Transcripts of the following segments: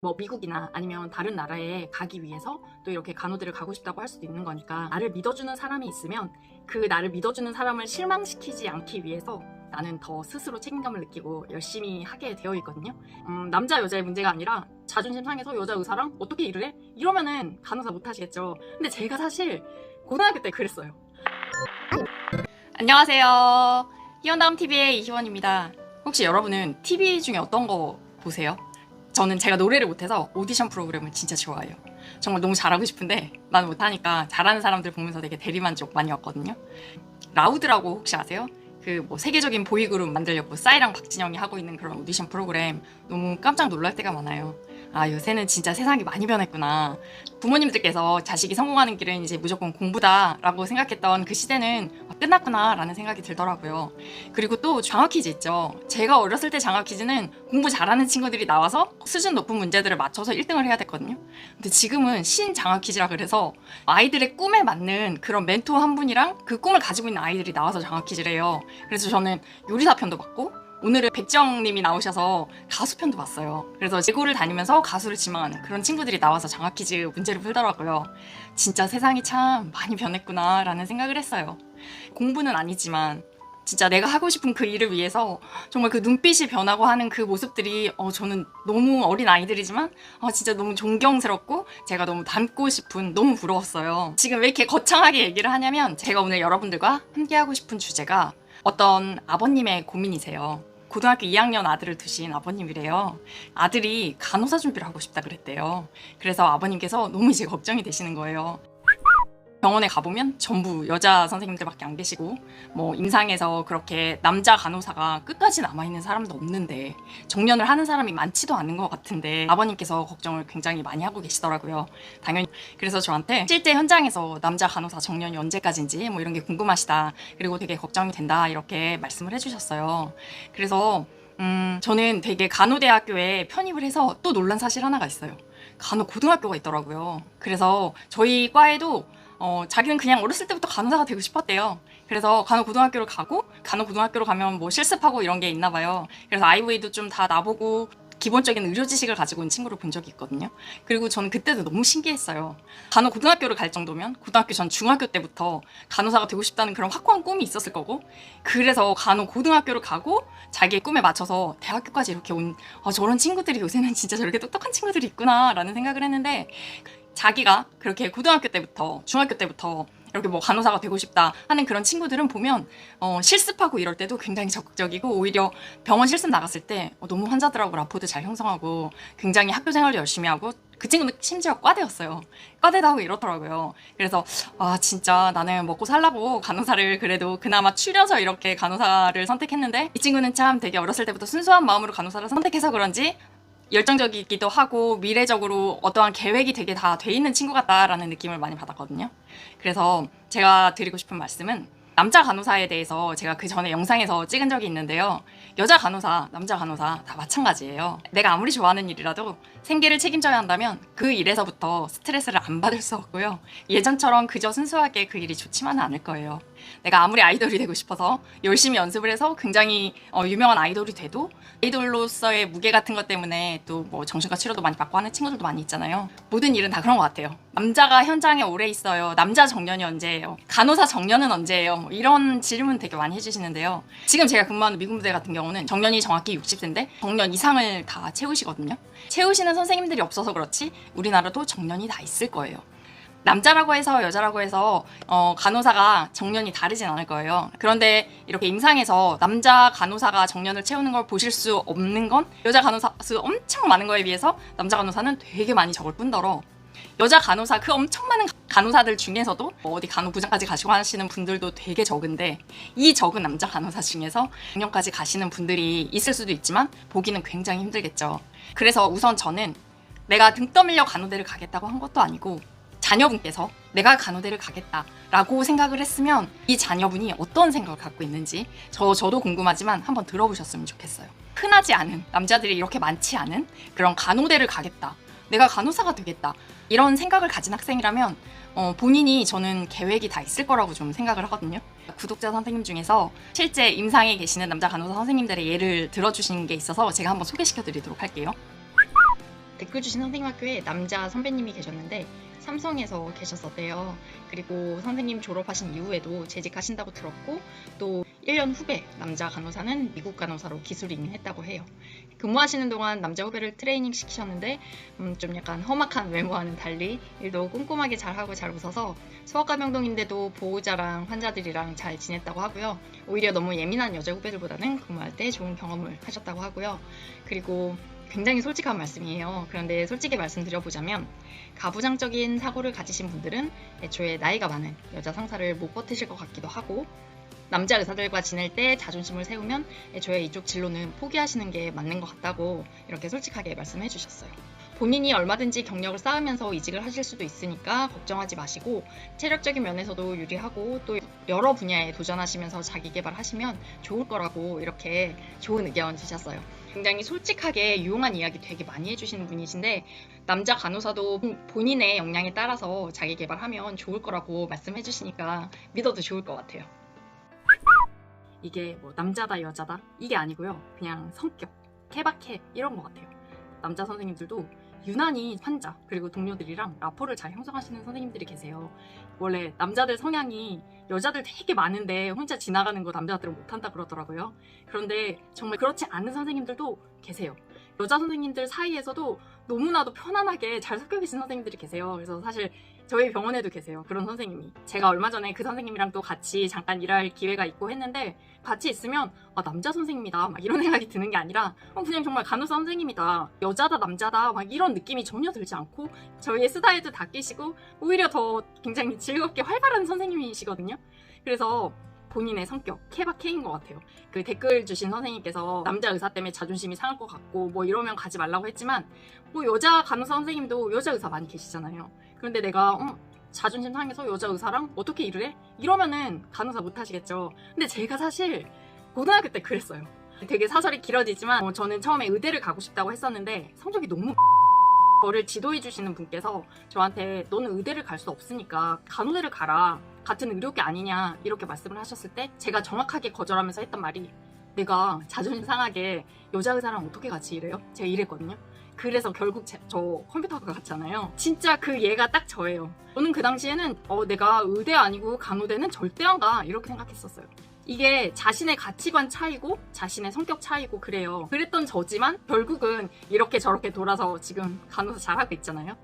뭐 미국이나 아니면 다른 나라에 가기 위해서 또 이렇게 간호대를 가고 싶다고 할 수도 있는 거니까, 나를 믿어주는 사람이 있으면 그 나를 믿어주는 사람을 실망시키지 않기 위해서 나는 더 스스로 책임감을 느끼고 열심히 하게 되어 있거든요. 남자 여자의 문제가 아니라 자존심 상해서 여자 의사랑 어떻게 일을 해? 이러면은 간호사 못 하시겠죠. 근데 제가 사실 고등학교 때 그랬어요. 안녕하세요. 희원다움TV의 이희원입니다. 혹시 여러분은 TV 중에 어떤 거 보세요? 저는 제가 노래를 못해서 오디션 프로그램을 진짜 좋아해요. 정말 너무 잘하고 싶은데 나는 못하니까 잘하는 사람들 보면서 되게 대리만족 많이 왔거든요. 라우드라고 혹시 아세요? 그 뭐 세계적인 보이그룹 만들려고 싸이랑 박진영이 하고 있는 그런 오디션 프로그램, 너무 깜짝 놀랄 때가 많아요. 아, 요새는 진짜 세상이 많이 변했구나. 부모님들께서 자식이 성공하는 길은 이제 무조건 공부다라고 생각했던 그 시대는 끝났구나라는 생각이 들더라고요. 그리고 또 장학 퀴즈 있죠. 제가 어렸을 때 장학 퀴즈는 공부 잘하는 친구들이 나와서 수준 높은 문제들을 맞춰서 1등을 해야 됐거든요. 근데 지금은 신장학 퀴즈라 그래서 아이들의 꿈에 맞는 그런 멘토 한 분이랑 그 꿈을 가지고 있는 아이들이 나와서 장학 퀴즈를 해요. 그래서 저는 요리사 편도 봤고, 오늘은 백정님이 나오셔서 가수 편도 봤어요. 그래서 예고를 다니면서 가수를 지망하는 그런 친구들이 나와서 장학 퀴즈 문제를 풀더라고요. 진짜 세상이 참 많이 변했구나 라는 생각을 했어요. 공부는 아니지만 진짜 내가 하고 싶은 그 일을 위해서 정말 그 눈빛이 변하고 하는 그 모습들이 저는 너무 어린 아이들이지만 진짜 너무 존경스럽고 제가 너무 닮고 싶은, 너무 부러웠어요. 지금 왜 이렇게 거창하게 얘기를 하냐면, 제가 오늘 여러분들과 함께 하고 싶은 주제가 어떤 아버님의 고민이세요. 고등학교 2학년 아들을 두신 아버님이래요. 아들이 간호사 준비를 하고 싶다 그랬대요. 그래서 아버님께서 너무 이제 걱정이 되시는 거예요. 병원에 가보면 전부 여자 선생님들밖에 안 계시고, 뭐 임상에서 그렇게 남자 간호사가 끝까지 남아있는 사람도 없는데, 정년을 하는 사람이 많지도 않은 것 같은데 아버님께서 걱정을 굉장히 많이 하고 계시더라고요. 당연히. 그래서 저한테 실제 현장에서 남자 간호사 정년이 언제까지인지 뭐 이런 게 궁금하시다, 그리고 되게 걱정이 된다, 이렇게 말씀을 해주셨어요. 그래서 저는 되게 간호대학교에 편입을 해서 또 놀란 사실 하나가 있어요. 간호고등학교가 있더라고요. 그래서 저희 과에도 자기는 그냥 어렸을 때부터 간호사가 되고 싶었대요. 그래서 간호고등학교를 가고, 간호고등학교로 가면 뭐 실습하고 이런 게 있나 봐요. 그래서 IV도 좀 다 나보고 기본적인 의료 지식을 가지고 있는 친구를 본 적이 있거든요. 그리고 저는 그때도 너무 신기했어요. 간호고등학교를 갈 정도면 고등학교 전 중학교 때부터 간호사가 되고 싶다는 그런 확고한 꿈이 있었을 거고, 그래서 간호고등학교를 가고 자기의 꿈에 맞춰서 대학교까지 이렇게 온 저런 친구들이 요새는 진짜 저렇게 똑똑한 친구들이 있구나 라는 생각을 했는데, 자기가 그렇게 고등학교 때부터 중학교 때부터 이렇게 뭐 간호사가 되고 싶다 하는 그런 친구들은 보면 실습하고 이럴 때도 굉장히 적극적이고, 오히려 병원 실습 나갔을 때 너무 환자들하고 라포도 잘 형성하고 굉장히 학교 생활도 열심히 하고, 그 친구는 심지어 과대였어요. 과대도 하고 이렇더라고요. 그래서 진짜 나는 먹고 살라고 간호사를 그래도 그나마 추려서 이렇게 간호사를 선택했는데, 이 친구는 참 되게 어렸을 때부터 순수한 마음으로 간호사를 선택해서 그런지 열정적이기도 하고 미래적으로 어떠한 계획이 되게 다 돼 있는 친구 같다라는 느낌을 많이 받았거든요. 그래서 제가 드리고 싶은 말씀은, 남자 간호사에 대해서 제가 그 전에 영상에서 찍은 적이 있는데요. 여자 간호사, 남자 간호사 다 마찬가지예요. 내가 아무리 좋아하는 일이라도 생계를 책임져야 한다면 그 일에서부터 스트레스를 안 받을 수 없고요. 예전처럼 그저 순수하게 그 일이 좋지만은 않을 거예요. 내가 아무리 아이돌이 되고 싶어서 열심히 연습을 해서 굉장히 유명한 아이돌이 돼도, 아이돌로서의 무게 같은 것 때문에 또 뭐 정신과 치료도 많이 받고 하는 친구들도 많이 있잖아요. 모든 일은 다 그런 것 같아요. 남자가 현장에 오래 있어요. 남자 정년이 언제예요? 간호사 정년은 언제예요? 뭐 이런 질문 되게 많이 해주시는데요. 지금 제가 근무하는 미군부대 같은 경우는 정년이 정확히 60세인데 정년 이상을 다 채우시거든요. 채우시는 선생님들이 없어서 그렇지 우리나라도 정년이 다 있을 거예요. 남자라고 해서 여자라고 해서 간호사가 정년이 다르진 않을 거예요. 그런데 이렇게 임상에서 남자 간호사가 정년을 채우는 걸 보실 수 없는 건, 여자 간호사 수 엄청 많은 거에 비해서 남자 간호사는 되게 많이 적을 뿐더러, 여자 간호사 그 엄청 많은 간호사들 중에서도 어디 간호부장까지 가시고 하시는 분들도 되게 적은데, 이 적은 남자 간호사 중에서 정년까지 가시는 분들이 있을 수도 있지만 보기는 굉장히 힘들겠죠. 그래서 우선 저는 내가 등 떠밀려 간호대를 가겠다고 한 것도 아니고, 자녀분께서 내가 간호대를 가겠다라고 생각을 했으면 이 자녀분이 어떤 생각을 갖고 있는지 저도 궁금하지만 한번 들어보셨으면 좋겠어요. 흔하지 않은, 남자들이 이렇게 많지 않은 그런 간호대를 가겠다, 내가 간호사가 되겠다, 이런 생각을 가진 학생이라면 본인이, 저는 계획이 다 있을 거라고 좀 생각을 하거든요. 구독자 선생님 중에서 실제 임상에 계시는 남자 간호사 선생님들의 예를 들어주신 게 있어서 제가 한번 소개시켜 드리도록 할게요. 댓글 주신 선생님 학교에 남자 선배님이 계셨는데 삼성에서 계셨었대요. 그리고 선생님 졸업하신 이후에도 재직하신다고 들었고 또 1년 후배 남자 간호사는 미국 간호사로 기술 이민했다고 해요. 근무하시는 동안 남자 후배를 트레이닝 시키셨는데 좀 약간 험악한 외모와는 달리 일도 꼼꼼하게 잘하고 잘 웃어서 소아과 병동인데도 보호자랑 환자들이랑 잘 지냈다고 하고요. 오히려 너무 예민한 여자 후배들보다는 근무할 때 좋은 경험을 하셨다고 하고요. 그리고 굉장히 솔직한 말씀이에요. 그런데 솔직히 말씀드려보자면 가부장적인 사고를 가지신 분들은 애초에 나이가 많은 여자 상사를 못 버티실 것 같기도 하고 남자 의사들과 지낼 때 자존심을 세우면 애초에 이쪽 진로는 포기하시는 게 맞는 것 같다고 이렇게 솔직하게 말씀해 주셨어요. 본인이 얼마든지 경력을 쌓으면서 이직을 하실 수도 있으니까 걱정하지 마시고 체력적인 면에서도 유리하고 또 여러 분야에 도전하시면서 자기 개발하시면 좋을 거라고 이렇게 좋은 의견 주셨어요. 굉장히 솔직하게 유용한 이야기 되게 많이 해주시는 분이신데 남자 간호사도 본인의 역량에 따라서 자기 개발하면 좋을 거라고 말씀해 주시니까 믿어도 좋을 것 같아요. 이게 뭐 남자다 여자다 이게 아니고요. 그냥 성격, 케바케 이런 것 같아요. 남자 선생님들도 유난히 환자 그리고 동료들이랑 라포를 잘 형성하시는 선생님들이 계세요. 원래 남자들 성향이 여자들 되게 많은데 혼자 지나가는 거 남자들은 못한다 그러더라고요. 그런데 정말 그렇지 않은 선생님들도 계세요. 여자 선생님들 사이에서도 너무나도 편안하게 잘 섞여 계신 선생님들이 계세요. 그래서 사실 저희 병원에도 계세요. 그런 선생님이. 제가 얼마 전에 그 선생님이랑 또 같이 잠깐 일할 기회가 있고 했는데 같이 있으면 남자 선생님이다 막 이런 생각이 드는 게 아니라 그냥 정말 간호사 선생님이다. 여자다 남자다 막 이런 느낌이 전혀 들지 않고 저희의 쓰다에도 다 끼시고 오히려 더 굉장히 즐겁게 활발한 선생님이시거든요. 그래서 본인의 성격, 케바케인 것 같아요. 그 댓글 주신 선생님께서 남자 의사 때문에 자존심이 상할 것 같고 뭐 이러면 가지 말라고 했지만 뭐 여자 간호사 선생님도 여자 의사 많이 계시잖아요. 그런데 내가 자존심 상해서 여자 의사랑 어떻게 일을 해? 이러면은 간호사 못 하시겠죠. 근데 제가 사실 고등학교 때 그랬어요. 되게 사설이 길어지지만 저는 처음에 의대를 가고 싶다고 했었는데 성적이 너무 저를 지도해 주시는 분께서 저한테 너는 의대를 갈 수 없으니까 간호대를 가라. 같은 의료계 아니냐 이렇게 말씀을 하셨을 때 제가 정확하게 거절하면서 했던 말이 내가 자존심 상하게 여자 의사랑 어떻게 같이 일해요? 제가 이랬거든요. 그래서 결국 저 컴퓨터가 갔잖아요. 진짜 그 얘가 딱 저예요. 저는 그 당시에는 내가 의대 아니고 간호대는 절대 안 가 이렇게 생각했었어요. 이게 자신의 가치관 차이고 자신의 성격 차이고 그래요. 그랬던 저지만 결국은 이렇게 저렇게 돌아서 지금 간호사 잘하고 있잖아요.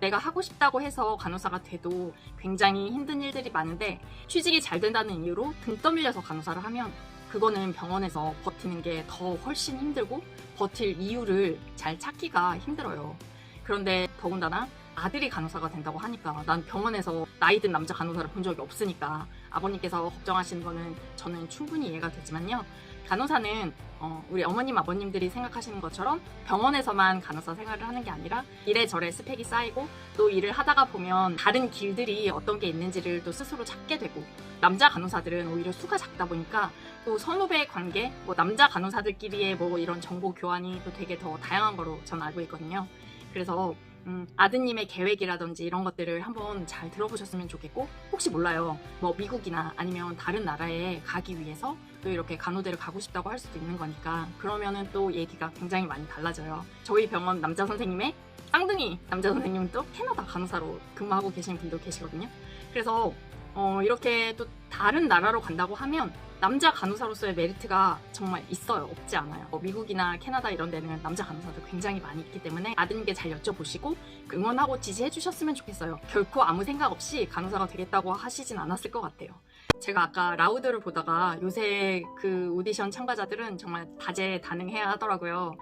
내가 하고 싶다고 해서 간호사가 돼도 굉장히 힘든 일들이 많은데 취직이 잘 된다는 이유로 등 떠밀려서 간호사를 하면 그거는 병원에서 버티는 게 더 훨씬 힘들고 버틸 이유를 잘 찾기가 힘들어요. 그런데 더군다나 아들이 간호사가 된다고 하니까 난 병원에서 나이 든 남자 간호사를 본 적이 없으니까 아버님께서 걱정하시는 거는 저는 충분히 이해가 되지만요. 간호사는 우리 어머님 아버님들이 생각하시는 것처럼 병원에서만 간호사 생활을 하는 게 아니라 이래저래 스펙이 쌓이고 또 일을 하다가 보면 다른 길들이 어떤 게 있는지를 또 스스로 찾게 되고 남자 간호사들은 오히려 수가 작다 보니까 또 선후배 관계, 뭐 남자 간호사들끼리의 뭐 이런 정보 교환이 또 되게 더 다양한 거로 저는 알고 있거든요. 그래서 아드님의 계획이라든지 이런 것들을 한번 잘 들어보셨으면 좋겠고 혹시 몰라요. 뭐 미국이나 아니면 다른 나라에 가기 위해서 또 이렇게 간호대를 가고 싶다고 할 수도 있는 거니까 그러면은 또 얘기가 굉장히 많이 달라져요. 저희 병원 남자 선생님의 쌍둥이 남자 선생님은 또 캐나다 간호사로 근무하고 계신 분도 계시거든요. 그래서 이렇게 또 다른 나라로 간다고 하면 남자 간호사로서의 메리트가 정말 있어요. 없지 않아요. 미국이나 캐나다 이런 데는 남자 간호사들 굉장히 많이 있기 때문에 아드님께 잘 여쭤보시고 응원하고 지지해 주셨으면 좋겠어요. 결코 아무 생각 없이 간호사가 되겠다고 하시진 않았을 것 같아요. 제가 아까 라우드를 보다가 요새 그 오디션 참가자들은 정말 다재다능해야 하더라고요.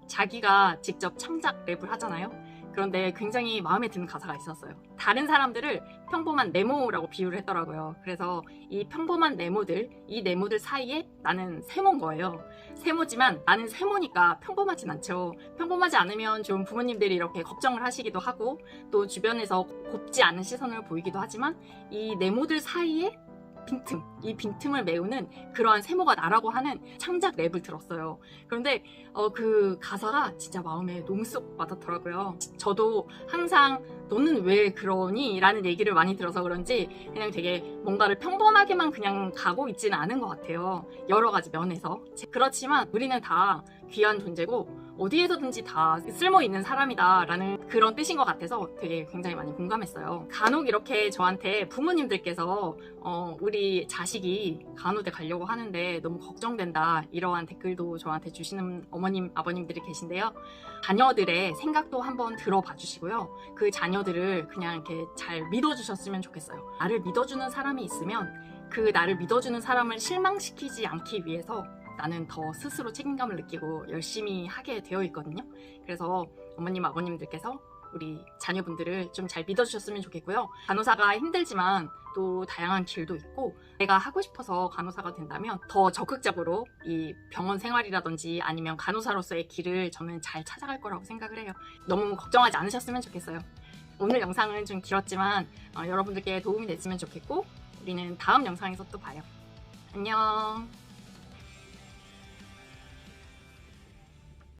자기가 직접 창작 랩을 하잖아요. 그런데 굉장히 마음에 드는 가사가 있었어요. 다른 사람들을 평범한 네모라고 비유를 했더라고요. 그래서 이 평범한 네모들, 이 네모들 사이에 나는 세모인 거예요. 세모지만 나는 세모니까 평범하진 않죠. 평범하지 않으면 좀 부모님들이 이렇게 걱정을 하시기도 하고 또 주변에서 곱지 않은 시선을 보이기도 하지만 이 네모들 사이에 빈틈, 이 빈틈을 메우는 그러한 세모가 나라고 하는 창작 랩을 들었어요. 그런데 그 가사가 진짜 마음에 너무 쏙 와닿더라고요. 저도 항상 너는 왜 그러니? 라는 얘기를 많이 들어서 그런지 그냥 되게 뭔가를 평범하게만 그냥 가고 있지는 않은 것 같아요. 여러 가지 면에서. 그렇지만 우리는 다 귀한 존재고 어디에서든지 다 쓸모 있는 사람이다라는 그런 뜻인 것 같아서 되게 굉장히 많이 공감했어요. 간혹 이렇게 저한테 부모님들께서 우리 자식이 간호대 가려고 하는데 너무 걱정된다 이러한 댓글도 저한테 주시는 어머님, 아버님들이 계신데요. 자녀들의 생각도 한번 들어봐 주시고요. 그 자녀들을 그냥 이렇게 잘 믿어주셨으면 좋겠어요. 나를 믿어주는 사람이 있으면 그 나를 믿어주는 사람을 실망시키지 않기 위해서 나는 더 스스로 책임감을 느끼고 열심히 하게 되어 있거든요. 그래서 어머님, 아버님들께서 우리 자녀분들을 좀 잘 믿어주셨으면 좋겠고요. 간호사가 힘들지만 또 다양한 길도 있고 내가 하고 싶어서 간호사가 된다면 더 적극적으로 이 병원 생활이라든지 아니면 간호사로서의 길을 저는 잘 찾아갈 거라고 생각을 해요. 너무 걱정하지 않으셨으면 좋겠어요. 오늘 영상은 좀 길었지만 여러분들께 도움이 됐으면 좋겠고 우리는 다음 영상에서 또 봐요. 안녕.